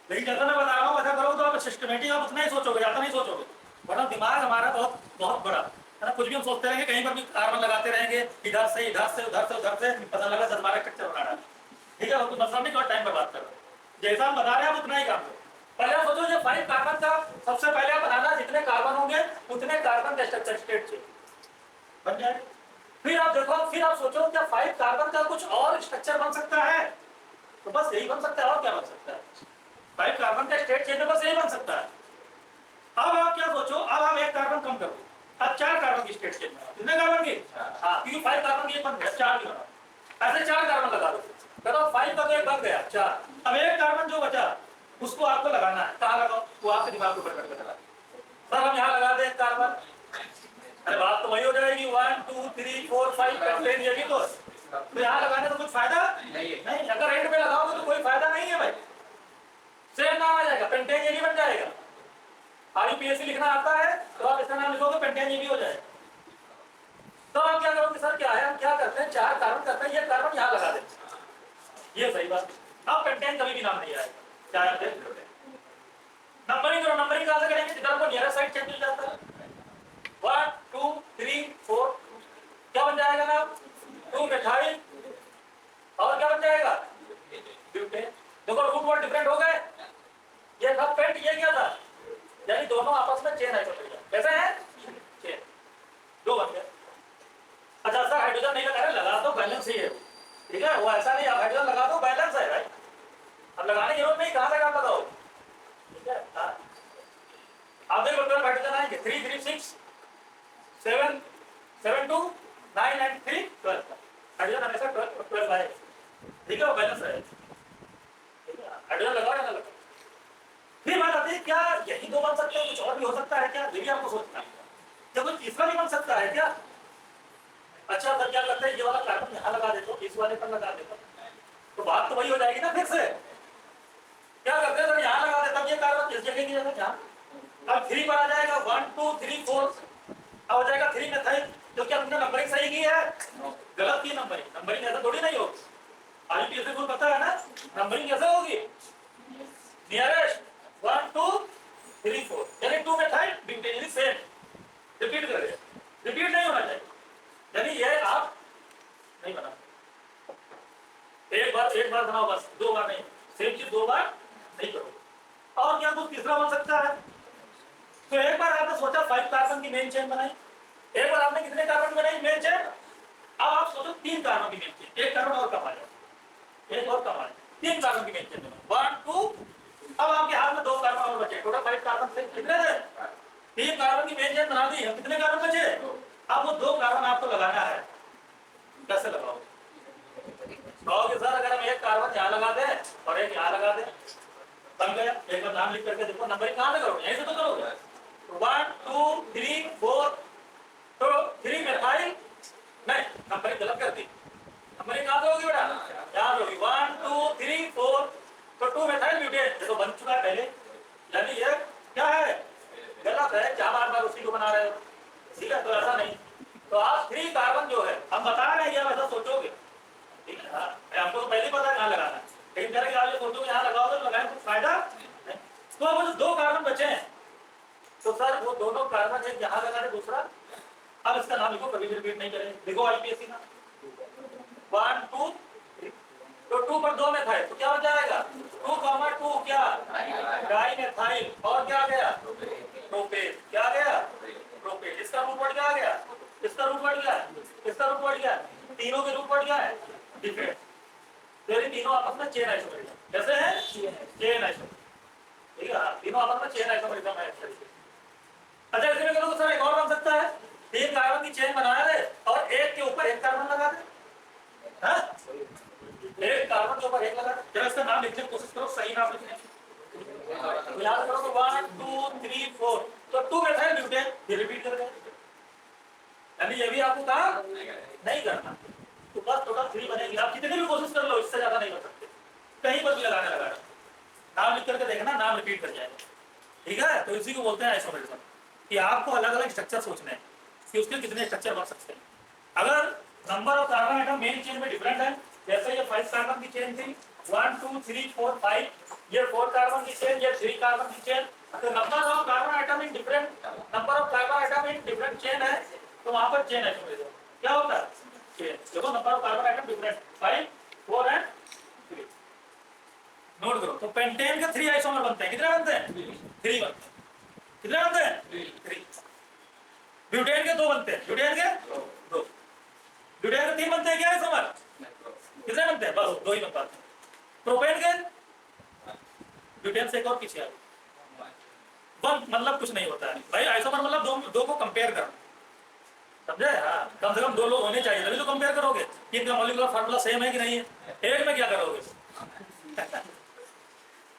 लेकिन जैसा मैं बता रहा हूँ ऐसा करो तो आप सिस्टमेटिक आप उतना ही सोचोगे, ज्यादा नहीं सोचोगे, वरना दिमाग हमारा बहुत बहुत बड़ा है ना, कुछ भी हम सोचते रहेंगे, कहीं पर भी कार्बन लगाते रहेंगे, इधर से उधर से पता लगा 10-12 स्ट्रक्चर बनाना, ठीक है, तो मतलब नहीं, टाइम पर बात करो, जैसा हम बता रहे हैं आप उतना ही काम करो। पहले आप सोचो, ये 5 कार्बन का सबसे पहले आप बनाना, जितने कार्बन होंगे उतने कार्बन का स्ट्रक्चर स्टेट चाहिए, बन जाए। फिर आप देखो, फिर आप सोचो क्या 5 कार्बन का कुछ और स्ट्रक्चर बन सकता है, तो बस यही बन सकता है, और क्या बन सकता है, 5 कार्बन का स्टेट चेन में बस यही बन सकता है। अब आप क्या सोचो, अब आप 1 कार्बन कम करो, अब 4 कार्बन की स्टेट चेन में, कितने कार्बन की, हाँ, क्योंकि 5 कार्बन की बन गया, 4 की बना, ऐसे 4 कार्बन लगा दो, चलो 5 का तो एक बन गया 4, अब 1 कार्बन जो बचा उसको आपको लगाना है, कहाँ लगाओ, वो आपके दिमाग के ऊपर करके लगा, सर हम यहाँ लगा दें 1 कार्बन, अरे बात तो वही हो जाएगी 1 2 3 4 5 पेंटेन ये भी तो यहाँ लगाने तो कुछ फायदा नहीं, अगर एंड पे लगाओगे तो कोई फायदा नहीं है भाई, सेम नाम आ जाएगा, पेंटेन ये भी बन जाएगा। आईयूपीएसी लिखना आता है तो आप इसका नाम लिखोगे, पेंटेन ये भी हो जाएगा। तो आप क्या करोगे सर, क्या है हम क्या करते हैं, 4 कार्बन करते हैं, ये कार्बन यहाँ लगा देते हैं, ये सही बात। अब पेंटेन कभी भी नाम नहीं आएगा, क्या आप देख लो। नंबरिंग करो, नंबरिंग कहाँ से करेंगे, जिधर को नियरेस्ट साइड चेंज हो जाता है। 1 2 3 4 क्या बन जाएगा ना, 2 मिथाइल और क्या बन जाएगा, ब्यूटेन। देखो रूट वर्ड डिफरेंट हो गए, ये था पेंट, ये क्या था, यानी दोनों आपस में चेन आइसोमर कैसे है, चेन दो बन गए। अच्छा सर हाइड्रोजन नहीं लगा रहे, लगा दो, बैलेंस ही है, ठीक है, वो ऐसा नहीं आप हाइड्रोजन लगा दो बैलेंस है भाई, अब लगाने की जरूरत नहीं, कहाँ लगा लगाओ, ठीक है। आप देखो 12 हाइड्रोजन आएंगे, 3 3 6 7 7 2 9 एंड 3 12, हाइड्रोजन हमेशा 12 आएगा, ठीक है, वो बैलेंस है, ठीक है, हाइड्रोजन लगाओ या ना लगाओ। फिर बात आती है क्या यही दो बन सकते हैं, कुछ और भी हो सकता है क्या, ये भी आपको सोचना है, क्या कुछ तीसरा भी बन सकता है क्या। अच्छा सर क्या लगता है ये वाला कार्बन यहाँ लगा देते हो, इस वाले पर लगा देते हो, तो बात तो वही हो जाएगी ना फिर से। क्या करते हैं सर यहाँ लगा देता, ये कार्बन इस जगह की जगह यहाँ, अब 3 पर आ जाएगा, 1 2 3 4 अब हो जाएगा 3 मिथाइल। तो क्या तुमने नंबरिंग सही की है, गलत की नंबरिंग, नंबरिंग ऐसा थोड़ी नहीं होगी, आईयूपीएसी को पता है ना नंबरिंग कैसे होगी, नियरेस्ट 1 2 3 4 यानी 2 मिथाइल ब्यूटेन सेम, रिपीट कर रहे, रिपीट नहीं होना चाहिए, यानी ये आप नहीं बना, एक बार बनाओ बस, 2 बार नहीं, सेम चीज 2 बार नहीं करो। और क्या कुछ तीसरा बन सकता है, तो एक बार आपने सोचा 5 कार्बन की मेन चेन बनाई, एक बार आपने कितने कार्बन बनाई मेन चेन, अब आप सोचो 3 कार्बन की मेन चेन, एक कार्बन और कम आ जाए, एक और कम आ जाए, 3 कार्बन की मेन चेन बनाओ 1 2, अब आपके हाथ में 2 कार्बन और बचे, टोटल 5 कार्बन से कितने थे, 3 कार्बन की मेन चेन बना दी, अब कितने कार्बन बचे, अब वो 2 कार्बन आपको लगाना है, कैसे लगाओगे, कहोगे सर अगर हम एक कार्बन यहाँ लगा दें और एक यहाँ लगा दें बन गया, एक बार नाम लिख करके देखो, नंबरिंग कहाँ से करोगे, यहीं से तो करोगे, 1 2 3 4 तो 3 मिथाइल नहीं, नंबरिंग गलत कर दी, नंबरिंग कहाँ से होगी बेटा, यहाँ होगी 1 2 3 4 तो 2 मिथाइल ब्यूटेन, देखो बन चुका है पहले, यानी ये क्या है गलत है, जहाँ बार बार उसी को बना रहे हो, ठीक है, तो ऐसा नहीं, तो आप 3 कार्बन जो है हम बता रहे हैं ये वैसा सोचोगे, ठीक है, हाँ आपको तो पहले ही पता है कहाँ लगाना है, लेकिन कह रहे आप ये सोचोगे यहाँ लगाओगे तो लगाए कुछ फायदा नहीं। तो अब जो 2 कार्बन बचे हैं तो सर वो दोनों कार्बन एक यहाँ लगा दे, दूसरा अब इसका नाम लिखो, कभी भी रिपीट नहीं करेंगे, लिखो आईपीएसी का 1 2 3 तो 2 पर 2 मिथाइल तो क्या हो जाएगा 2 2 क्या डाई मिथाइल और क्या आ गया प्रोपेन, क्या आ गया प्रोपेन, इसका रूट वर्ड क्या आ गया, इसका रूट वर्ड क्या है, इसका रूट वर्ड क्या है, तीनों के रूट वर्ड क्या है डिफरेंट, तो ये तीनों आपस में चेन आइसोमर कैसे है, चेन आइसोमर, ठीक है, तीनों आपस में चेन आइसोमरिज्म है। अच्छा इसमें करो तो सर एक और बन सकता है, 3 कार्बन की चेन बना दे और एक के ऊपर एक कार्बन लगा दे, हाँ एक कार्बन के ऊपर एक लगा दे, जरा इसका नाम लिखने की कोशिश करो, सही नाम लिखने तो याद करो तो 1 2 3 4 तो 2 मिथाइल ब्यूटेन, ये रिपीट कर गए, यानी ये भी आपको कहा नहीं करना, तो बस टोटल 3 बनेगी, आप कितनी भी कोशिश कर लो इससे ज्यादा नहीं कर सकते, कहीं पर भी लगाने लगा नाम लिख करके देखना, नाम रिपीट कर जाएगा, ठीक है, तो इसी को बोलते हैं आइसोमरिज्म, कि आपको अलग अलग स्ट्रक्चर सोचने हैं कि उसके कितने स्ट्रक्चर बन सकते हैं। अगर number of carbon atom main chain में डिफरेंट है, जैसे ये 5 कार्बन की चेन थी 1 2 3 4 5, ये 4 कार्बन की चेन, ये 3 कार्बन की चेन, तो number of carbon atom in different number of carbon atom in different chain है, तो वहां पर चेन आइसोमरिज्म क्या होता है, चेन, देखो number of carbon atom different 5 4 and 3, note करो, तो पेंटेन के 3 आइसोमर बनते हैं, कितने बनते हैं 3 बनते हैं, कितने बनते हैं 3, ब्यूटेन के 2 बनते हैं, ब्यूटेन के 2, ब्यूटेन के 3 बनते हैं क्या आइसोमर, कितने बनते हैं बस 2 ही बन पाते हैं, प्रोपेन के ब्यूटेन से एक और पीछे आ वन, मतलब कुछ नहीं होता है भाई, आइसोमर मतलब दो को कंपेयर करना, समझे, हाँ कम से कम 2 लोग होने चाहिए तभी तो कंपेयर करोगे कि इनका मॉलिक्यूलर फार्मूला सेम है कि नहीं है, एक में क्या करोगे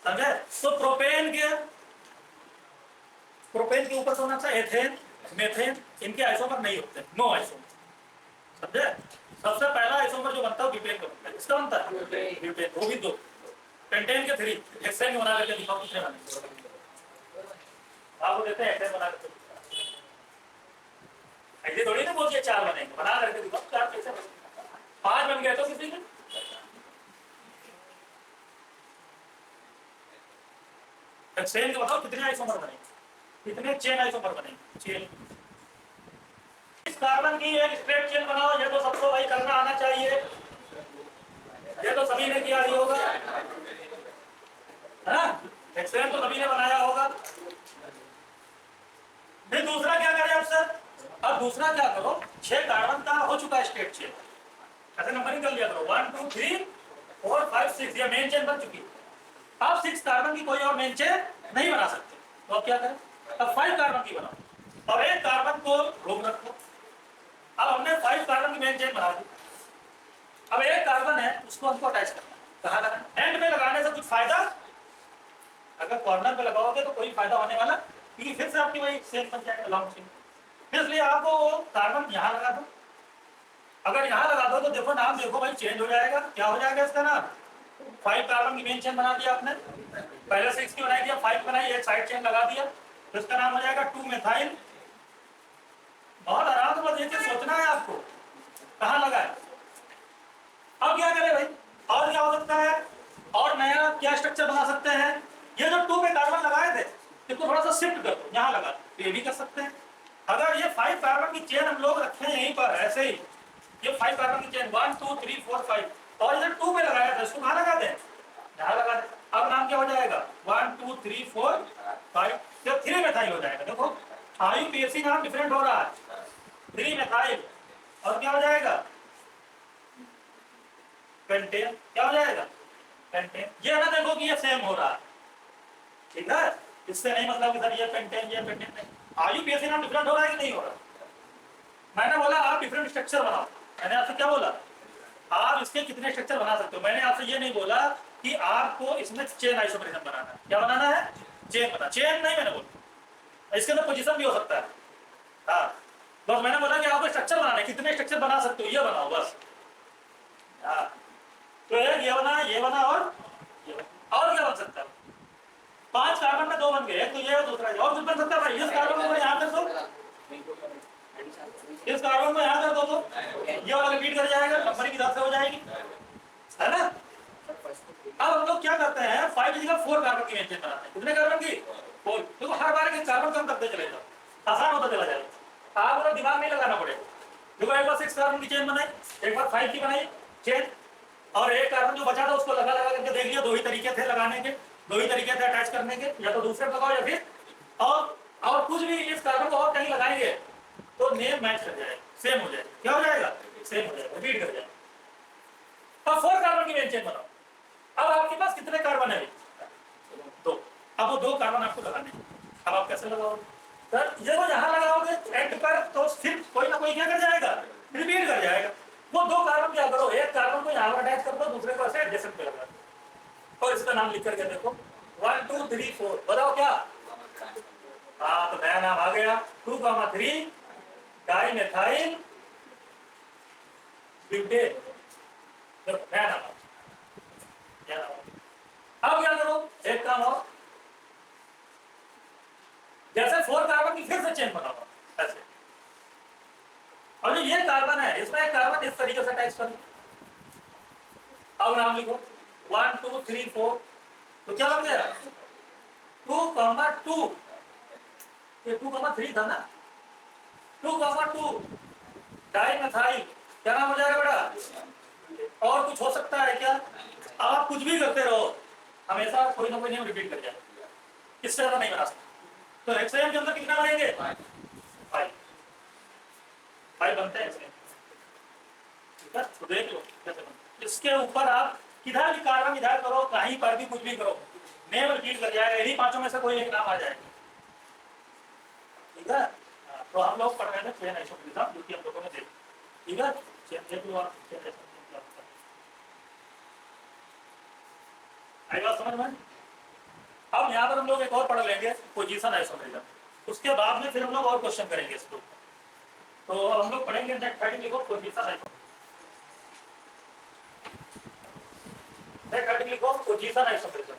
समझे, तो प्रोपेन के ऊपर तो होना चाहिए एथेन, मेथेन, इनके आइसोमर नहीं होते, नो आइसोमर, समझे? सबसे पहला आइसोमर जो बनता है ब्यूटेन का बनता है। किसका बनता है? ब्यूटेन, वो भी 2, पेंटेन के 3। हेक्सेन बना करके दिखाओ कितने बने, आपको देते हैं हेक्सेन बना करके। ऐसे थोड़ी ना बोलिए 4 बनेंगे, बना करके दिखाओ 4 कैसे बने। 5 बन गए तो किसी में हेक्सेन के बताओ कितने आइसोमर बनेंगे, कितने चेन आइसोमर बनेंगे, चेन। इस कार्बन की एक स्ट्रेट चेन बनाओ, ये तो सबको भाई करना आना चाहिए, ये तो सभी ने किया ही होगा, है ना? हेक्सेन तो सभी ने बनाया होगा। फिर दूसरा क्या करें अब सर? अब दूसरा क्या करो, 6 कार्बन का हो चुका है स्ट्रेट चेन, ऐसे नंबरिंग कर लिया करो 1 2 3 4 5 6, ये मेन चेन बन चुकी है। अब 6 कार्बन की कोई और मेन चेन नहीं बना सकते, तो अब क्या करें? अब 5 कार्बन की बनाओ और एक कार्बन को रोक रखो। अब हमने 5 कार्बन की मेन चेन बना दी। अब एक कार्बन है, उसको हमको अटैच करना है। कहाँ लगाना? एंड में लगाने से कुछ फायदा, अगर कॉर्नर पे लगाओगे तो कोई फायदा होने वाला, क्योंकि फिर से आपकी वही सेम बन जाएगा लॉन्ग चेन। इसलिए आपको कार्बन यहाँ लगा दो। अगर यहाँ लगा दो तो देखो नाम देखो भाई चेंज हो जाएगा। क्या हो जाएगा इसका नाम? 5 कार्बन की मेन चेन बना दिया आपने, पहले 6 की बनाई दिया, 5 बनाई, एक साइड चेन लगा दिया, तो इसका नाम हो जाएगा 2 मेथाइल। बहुत आराम से बस ये चीज सोचना है आपको, कहाँ लगा है। अब क्या करें भाई, और क्या हो सकता है, और नया क्या स्ट्रक्चर बना सकते हैं? ये जो 2 में कार्बन लगाए थे इसको थोड़ा सा शिफ्ट कर दो, यहाँ लगा दो, ये भी कर सकते हैं। अगर ये 5 कार्बन की चेन हम लोग रखें यहीं पर ऐसे ही, ये 5 कार्बन की चेन 1 2 3 4 5, और इधर 2 में लगाया था, इसको कहाँ लगा दें? यहाँ लगा दें। अब नाम क्या हो जाएगा? 1 2 3 4 5, ये 3 मेथाइल हो जाएगा। देखो IUPAC नाम डिफरेंट हो रहा है, 3 मेथाइल, और क्या हो जाएगा? पेंटेन। क्या हो जाएगा? पेंटेन। ये ना देखो कि ये सेम हो रहा है, ठीक है? इससे नहीं मतलब कि सर ये पेंटेन ये पेंटेन नहीं, IUPAC नाम डिफरेंट हो रहा है कि नहीं हो रहा? मैंने बोला आप डिफरेंट स्ट्रक्चर बनाओ। मैंने आपसे क्या बोला? आप इसके कितने स्ट्रक्चर बना सकते हो। मैंने आपसे ये नहीं बोला कि आपको इसमें चेन आइसोमेरिज्म बनाना है। क्या बनाना है? चेन बना, चेन नहीं मैंने बोला, इसके अंदर पोजीशन भी हो सकता है। हाँ, बस मैंने बोला कि आपको स्ट्रक्चर बनाना है, कितने स्ट्रक्चर बना सकते हो ये बनाओ बस। हाँ, तो एक ये बना और ये बना। और क्या बन सकता है? 5 कार्बन में 2 बन गए, एक तो ये और दूसरा ये, और कुछ बन सकता है भाई? इस कार्बन को यहाँ कर दो, इस कार्बन को यहाँ कर दो, तो ये वाला रिपीट कर जाएगा, नंबर की हिसाब से हो जाएगी, है ना? अब हम लोग क्या करते हैं, 5 की जगह 4 कार्बन की मेन चेन बनाते हैं। कितने कार्बन की? 4। देखो हर बार एक कार्बन कम करते चले जाओ, आसान होता चला जाएगा, आपको दिमाग नहीं लगाना पड़ेगा। देखो एक बार 6 कार्बन की चेन बनाई, एक बार 5 की बनाई चेन, और एक कार्बन जो बचा था उसको लगा लगा करके देख लिया। 2 ही तरीके थे लगाने के, 2 ही तरीके थे अटैच करने के, या तो दूसरे लगाओ या फिर और कुछ भी इस कार्बन को और कहीं लगाएंगे तो नेम मैच कर जाएगा, सेम हो जाएगा। क्या हो जाएगा? सेम हो जाएगा, रिपीट कर जाएगा। अब 4 कार्बन की मेन चेन बनाओ। अब आपके पास कितने कार्बन है? 2। अब वो 2 कार्बन आपको लगाने हैं। अब आप कैसे लगाओगे सर? ये वो जहां लगाओगे एंड पर, तो फिर कोई ना कोई क्या कर जाएगा? रिपीट कर जाएगा। वो 2 कार्बन क्या करो, एक कार्बन को यहाँ पर अटैच कर दो, दूसरे को ऐसे एडजेसेंट पे लगा दो, और इसका नाम लिख करके देखो 1 2 3 4। बताओ क्या? हाँ, तो नया नाम आ गया, 2 3 डाई मेथाइल ब्यूटेन। नया नाम। अब क्या करो, एक काम और, जैसे 4 कार्बन की फिर से चेन बनाओ ऐसे, और जो ये कार्बन है इसमें एक कार्बन इस तरीके से अटैच करो। अब नाम लिखो 1 2 3 4, तो क्या बन गया? 2, 2, ये 2, 3 था ना, 2, 2 डाई मेथाइल। क्या नाम हो जाएगा बेटा? और कुछ हो सकता है क्या? आप कुछ भी करते रहो, हमेशा कोई ना कोई नेम रिपीट कर जाए, इससे ज्यादा नहीं बना सकते। तो हेक्सेन के अंदर कितना बनाएंगे? 5 बनते हैं इसमें, ठीक है? तो देख लो कैसे बनते। इसके ऊपर आप किधर भी कार्बन इधर करो, कहीं पर भी कुछ भी करो, नेम रिपीट कर जाएगा, यही 5 में से कोई एक नाम आ जाएगा, ठीक है? तो हम लोग पढ़ रहे थे चेन आइसोमेरिज्म, जो कि हम लोगों ने देखा, ठीक है? चेन देख लो आप, चेन आइसोमेरिज्म आई बात समझ में? अब यहाँ पर हम लोग एक और पढ़ लेंगे, पोजीशन आइसोमेरिज्म। उसके बाद में फिर हम लोग और क्वेश्चन करेंगे इसको। तो हम लोग पढ़ेंगे नेक्स्ट हेडिंग लिखो पोजीशन आइसोमेरिज्म। नेक्स्ट हेडिंग लिखो पोजीशन आइसोमेरिज्म।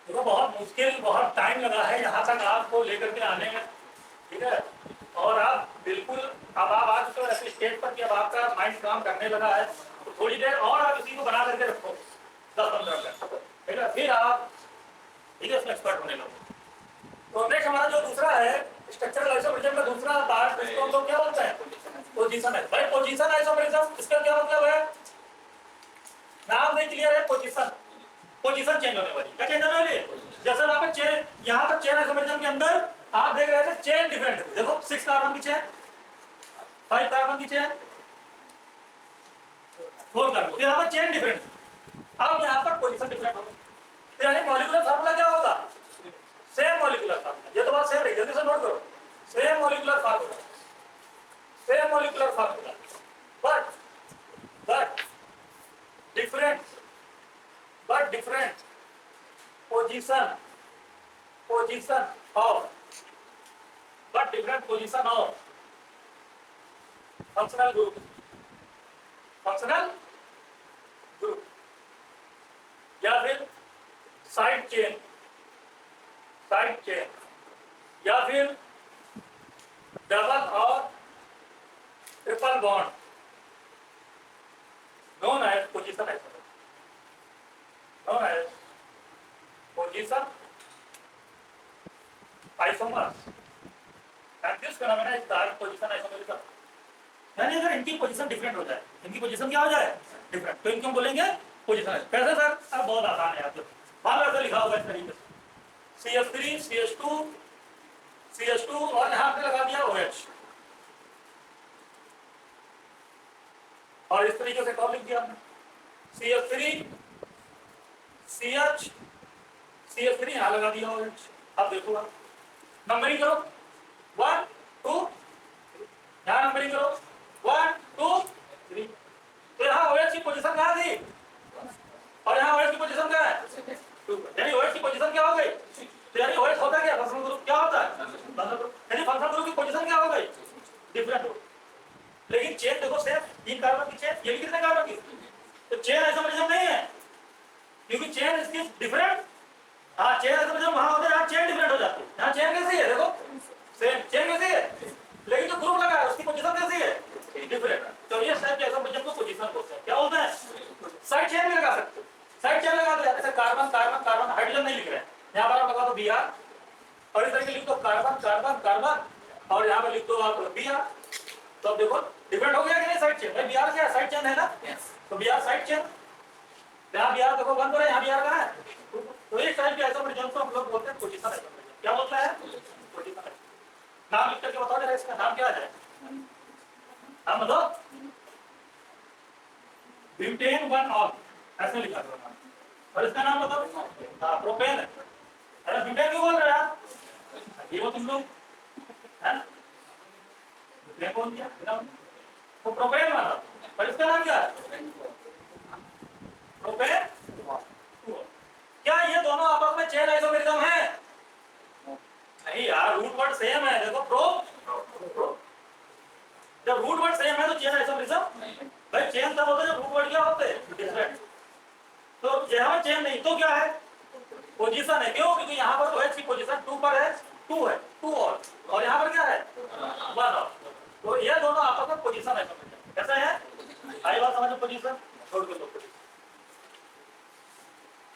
देखो बहुत मुश्किल, बहुत टाइम लगा है यहाँ तक आपको लेकर के आने में, ठीक है। और आप बिल्कुल अब आप आ चुके हो ऐसे स्टेज पर कि अब आपका माइंड काम करने लगा है, तो थोड़ी देर और आप इसी को बना करके रखो 10-15 मिनट, ठीक है। फिर आप ठीक है इसमें एक्सपर्ट होने लगो। तो नेक्स्ट हमारा जो दूसरा है स्ट्रक्चरल आइसोमेरिज्म का दूसरा पार्ट, इसको हम लोग क्या बोलते हैं? पोजीशन है। भाई पोजीशन आइसोमेरिज्म इसका क्या मतलब है? नाम नहीं क्लियर है? पोजीशन चेंज होने वाली, क्या चेंज होने वाली? जैसे वहां पर चेन, यहाँ पर चेन आइसोमेरिज्म के अंदर आप देख रहे थे चेन डिफरेंट, देखो 6 कार्बन की चेन, 5 कार्बन की चेन, 4 कार्बन, यहाँ पर चेन डिफरेंट। अब यहाँ पर पोजीशन डिफरेंट होगा, यानी मॉलिक्यूलर फार्मूला क्या होगा? Same molecular formula. ये तो बात सेम है, जल्दी से नोट करो। Same molecular formula, same molecular formula, but different, position of, but different position of functional group या फिर साइड चेन या फिर डबल और triple bond, known as position isomers, and this phenomena is called position isomerism। यानी अगर इनकी पोजीशन डिफरेंट हो जाए, इनकी पोजीशन क्या हो जाए? डिफरेंट, तो इनको हम बोलेंगे पोजीशन। कैसे सर? अब बहुत आसान है, आपको मान लो लिखा होगा इस तरीके से CH3 CH2 और यहाँ पे लगा दिया OH, और इस तरीके से कौन लिख दिया हमने? CH3 CH3 यहाँ लगा दिया OH। अब देखो आप नंबरिंग करो 1 2, यहाँ नंबरिंग करो 1 2 3। तो यहाँ OH की पोजीशन कहाँ थी और यहाँ OH की पोजीशन क्या है? यानी OH की पोजीशन क्या हो गई? तो यानी OH होता क्या? फंक्शनल ग्रुप क्या होता है? यानी फंक्शनल ग्रुप की पोजीशन क्या हो गई? डिफरेंट हो। लेकिन चेन देखो सेम, 3 कार्बन की चेन, ये भी कितने कार्बन की? तो चेन आइसोमेरिज्म नहीं है, क्योंकि चेन इसकी डिफरेंट। हाँ चेन आइसोमेरिज्म वहां होता है जहाँ चेन डिफरेंट हो जाती है। यहाँ चेन कैसी है? देखो सेम चेन कैसी है, लेकिन जो ग्रुप लगा है उसकी पोजीशन कैसी है? डिफरेंट। तो ये टाइप के आइसोमेरिज्म को पोजीशन बोलते हैं। क्या बोलते हैं? साइड चेन भी लगा सकते हो, साइड चेन लगा दो, जैसे कार्बन कार्बन कार्बन, हाइड्रोजन नहीं लिख रहे हैं, यहाँ पर आप लगा दो Br, और इस तरीके लिख दो कार्बन कार्बन कार्बन, और यहाँ पर लिख दो आप Br। तो अब देखो डिफरेंट हो गया कि नहीं? साइड चेन, भाई Br क्या है? साइड चेन है ना, तो Br साइड चेन। यहाँ Br देखो बंद हो रहा है, यहाँ Br कहाँ है? तो इस टाइप के आइसोमेरिज्म को हम लोग बोलते हैं पोजीशन आइसोमेरिज्म। क्या बोलता है? पोजीशन। नाम लिख करके बताओ जरा, इसका नाम क्या है? नाम बताओ। ब्यूटेन 1 ऑल, ऐसे लिखा दो नाम, और इसका नाम बताओ। हाँ प्रोपेन है। अरे ब्यूटेन क्यों बोल रहे हैं आप? ये वो तुम लोग है ना, ब्यूटेन बोल दिया तो प्रोपेन वाला, और इसका नाम क्या है? प्रोपेन। क्या ये दोनों आपस में चेन आइसोमेरिज्म है? नहीं यार, रूट वर्ड सेम है। देखो प्रो, जब रूट वर्ड सेम है तो चेन आइसोमेरिज्म। भाई चेन तब होता है जब रूट वर्ड क्या होते हैं? डिफरेंट। तो यहाँ चेन नहीं तो क्या है? पोजीशन है। क्यों? क्योंकि यहाँ पर OH की पोजीशन 2 पर है, 2 और यहाँ पर क्या है? 1 और। तो ये दोनों आपस में पोजीशन आइसोमेरिज्म। कैसा है? आई बात समझो? पोजीशन छोड़ के लो,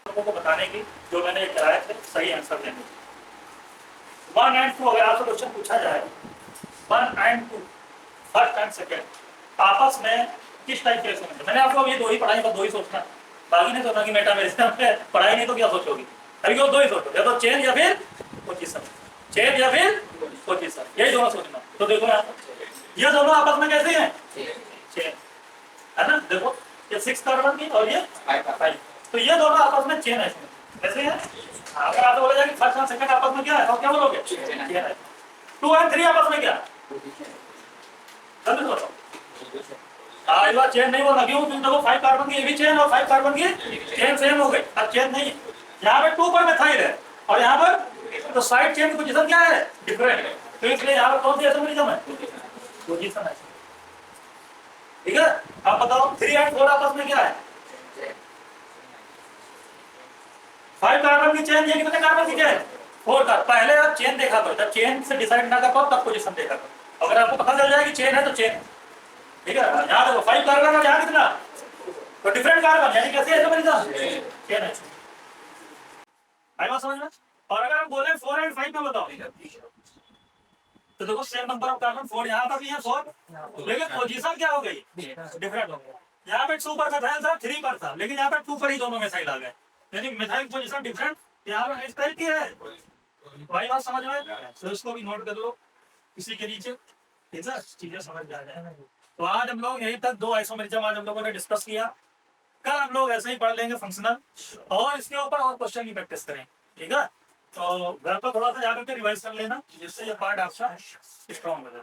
लोगों को बताने की जो मैंने कराए थे सही आंसर देने। 1 और 2 अगर आपसे क्वेश्चन पूछा जाए, 1 और 2 फर्स्ट एंड सेकंड आपस में किस टाइप के समझते? मैंने आपको ये 2 ही पढ़ाई, बस 2 ही सोचना, बाकी नहीं सोचना कि मेटामेरिज्म पे पढ़ाई नहीं तो क्या सोचोगी। अभी क्यों 2 ही सोचो, या तो चेन या फिर पोजीशन, चेन या फिर पोजीशन, यही दोनों सोचना। तो देखो यहाँ ये दोनों आपस में कैसे हैं? चेन है ना। देखो ये 6 कार्बन की और ये 5, तो ये दोनों आपस में चेन है। कैसे है? अगर आपको बोला जाए कि फर्स्ट और सेकंड आपस में क्या है, तो क्या बोलोगे? चेन है। 2 और 3 आपस में क्या? जल्दी बताओ। इस बार चेन नहीं बोलना, क्यों? क्योंकि देखो 5 कार्बन की ये भी चेन और 5 कार्बन की चेन सेम हो गई, अब चेन नहीं है। यहाँ पे 2 पर मिथाइल है और यहाँ पर तो साइड चेन की पोजीशन क्या है, डिफरेंट है, तो इसलिए यहाँ पर कौन सी आइसोमरिज्म है, पोजीशन है। ठीक है, अब बताओ 3 और 4 आपस में क्या है, 5 कार्बन की चेन, ये कितने कार्बन की चेन, 4 का। पहले आप चेन देखा करो, जब चेन से डिसाइड ना कर पाओ तब पोजीशन देखा करो, अगर आपको पता चल जाए कि चेन है तो चेन। ठीक है, यहाँ देखो 5 कार्बन और यहाँ कितना, तो डिफरेंट कार्बन, यानी कैसे आइसोमरिज्म, चेन है। आई बात समझ में। और अगर हम बोले 4 और 5 में बताओ, तो देखो सेम नंबर ऑफ कार्बन 4 यहाँ पर भी है 4, लेकिन पोजीशन क्या हो गई, डिफरेंट हो गया। यहाँ पे 2 पर मिथाइल था, 3 पर था, लेकिन यहाँ पे 2 पर ही दोनों मिथाइल आ गए, यानी मिथाइल पोजीशन डिफरेंट, यहाँ पे इस तरह की है। भाई बात समझ में, तो इसको भी नोट कर लो किसी के नीचे, ठीक है, चीजें समझ में आ जाए। तो आज हम लोग यहीं तक 2 आइसोमरिज्म आज हम लोगों ने डिस्कस किया। कल हम लोग ऐसे ही पढ़ लेंगे फंक्शनल, और इसके ऊपर और क्वेश्चन की प्रैक्टिस करें। ठीक है, तो घर पर थोड़ा सा जाकर के रिवाइज कर लेना, जिससे ये पार्ट आपका स्ट्रॉन्ग हो जाए।